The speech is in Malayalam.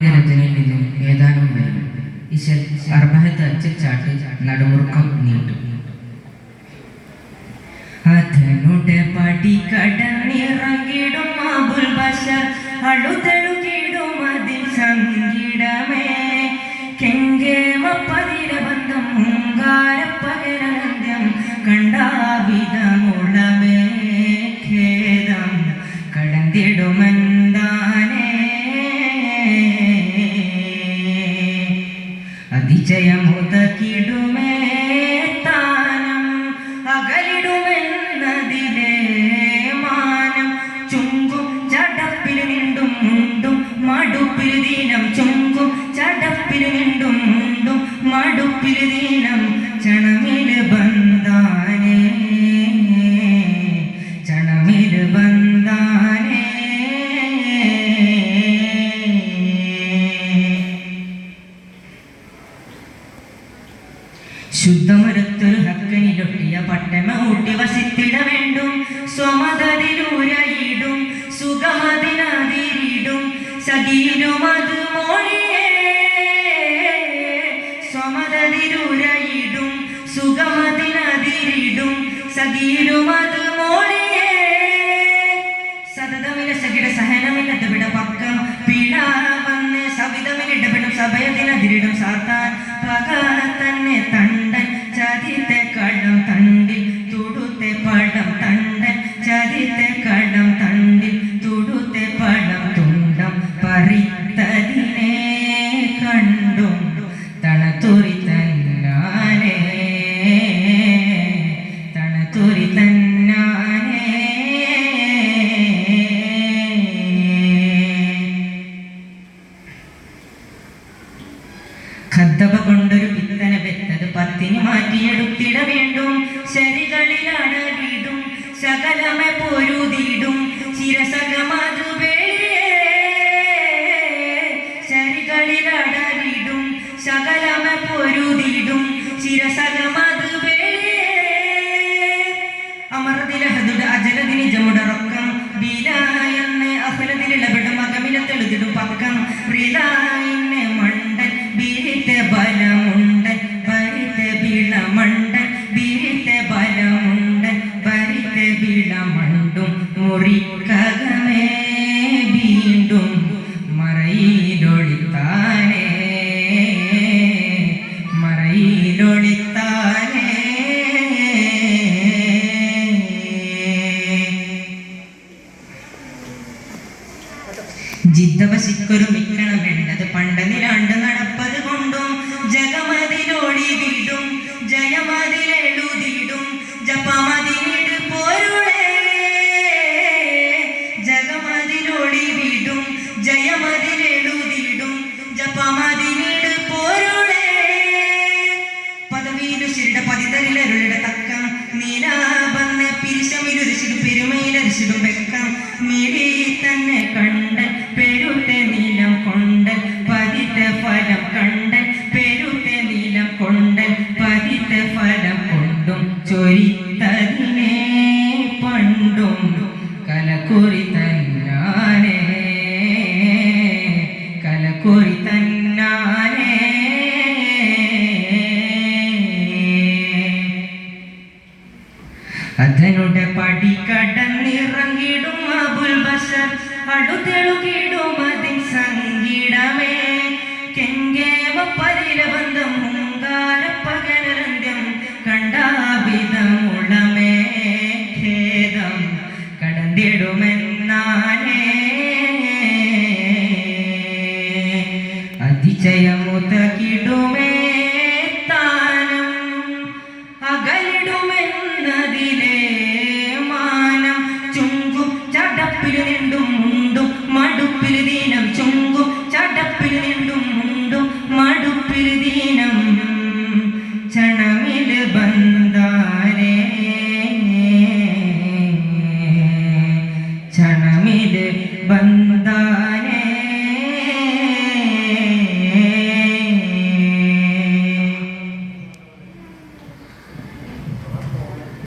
രചനയിൽ നിന്നും ഏതാനും വരും. ഇശൽ അർബഹത്ത് അച്ചിച്ചാട്ട് നടുമുറുക്കം നീട്ടും. അതനുടെ പടി കടന്നിറങ്ങിടും അബുൽ ബശർ അടുത്തെടുക്കിടും അതിൽ സംഗീടമേ കെങ്കേമ പതിരബന്ധം ഹുങ്കാരപ്പകരനന്ദ്യം കണ്ടാവിധമുളമേ ഖേദം കടന്നിടുമെന്താനേ അതിജയമുതകിടുമേ താനം അകലിടുമെന്നതിലേ മാനം ചുങ്കും ചടപ്പിൽ നിണ്ടും മുണ്ടും മടുപ്പിൽ ദീനം ചുങ്കും ചടപ്പിൽ നിണ്ടും മുണ്ടും മടുപ്പിൽ ദീനം ചണമിൽ ബന്ധാനേ ചണമിൽ ബന്ധാനേ ശുദ്ധമൊരുത്തൊരു ഹക്കനിലൊട്ടിയ പട്ടമ ഊട്ടി വസിത്തിട വേണ്ടും സ്വമതതിലൂരയിടും സുഖമതിനതിരിടും സഖീരും അത് മോളിയേ സ്വമതതിലൂരയിടും സുഖമതിനതിരിടും സഖീരും അത് മോളിയേ സതതമില സകിട സഹനമില്ലതവിട പക്കം പീഡ വന്ന് സവിധമിലിടപെടും സഭയത്തിനതിരിടും സാത്താൻ പക തന്നെ തണ്ടൻ ചതിത്തെ കടം തണ്ടിൽ തുടുത്തെ പടം തണ്ടൻ ചതിത്തെ കടം തണ്ടിൽ തുടുത്തെ പടം തുണ്ടം പറിത്തതിനെ കണ്ടും തണത്തുറി തന്നാനേ തണത്തുറി തന്നാനേ ഖദ്ദബ കൊണ്ടൊരു പിത്തന വെത്തത് പത്തിന് മാറ്റിയെടുത്തിട വേണ്ടും ശരികളിലടകിടും ശകലമെ പൊരുതിടും ശിരസകമത് വേളിയേ ശരികളിലടകിടും ശകലമെ പൊരുതിടും ശിരസകമത് വേളിയേ അമർദിലഹദുട അജലദിനി ജമുടറക്കം ബീലായെന്ന് അഫലദിലിടപെടും അകമിലത്തെഴുതിടും പക്കം റിലായിന്നെ മണ്ടൻ ബീരിത്തെ ബലമുണ്ടൻ ഭരിത്തെ ബിളമണ്ടൻ ബീരിത്തെ ബലമുണ്ടൻ ഭരിത്തെ ബിളമണ്ടും മുറിക്കകമേ വീണ്ടും മറയിലൊളിത്താനേ മറയിലൊളിത്താനേ ജിദ്ദവശിക്കൊരു മിക്കണം വേണ്ടത് പണ്ടനിലാണ്ട് നടപ്പത് കൊണ്ടും ജഗമതിലോടി വീടും ജയമതിലെഴുതിടും ജപമതിനിട് പോരുളേ ജഗമതിലോടി വീടും ജയമതിലെഴുതിടും ജപമതിനിട് പോരുളേ പദവിയിലു ശിരിട പതിതലിലരുളിട തക്കം നീലാബന്ന് പിരിശമിലുരിശിടും പെരുമയിലരിശിടും വെക്കം മിടി തന്നെ കണ്ടൻ പെരുത്തെ നീലം കൊണ്ടൻ പതിത്തെ ഫലം കണ്ടൻ പെരുത്തെ നീലം കൊണ്ടൻ പതിത്തെ ഫലം കൊണ്ടും ചൊരിത്തതിനെ പണ്ടും കലക്കുറി തന്നാനേ കലക്കുറി തന്നാനേ അതനുടെ പടി കടന്നിറങ്ങിടും അബുൽ ബശർ അടുത്തെളുകിടും അതിൻ സംഗീടമേ കെങ്കേമ പരിരബന്ധം ഹുങ്കാരപ്പകരനന്ദ്യം കണ്ടാവിധമുളമേ ഖേദം കടന്നിടുമെന്നാനേ അതിജയമുതകിടുമേ താനം അകലിടുമെന്നതിലേ മാനം ചുങ്കും ചടപ്പിൽ നിണ്ടും മുണ്ടും മടുപ്പിൽ ദീനം ചുങ്കും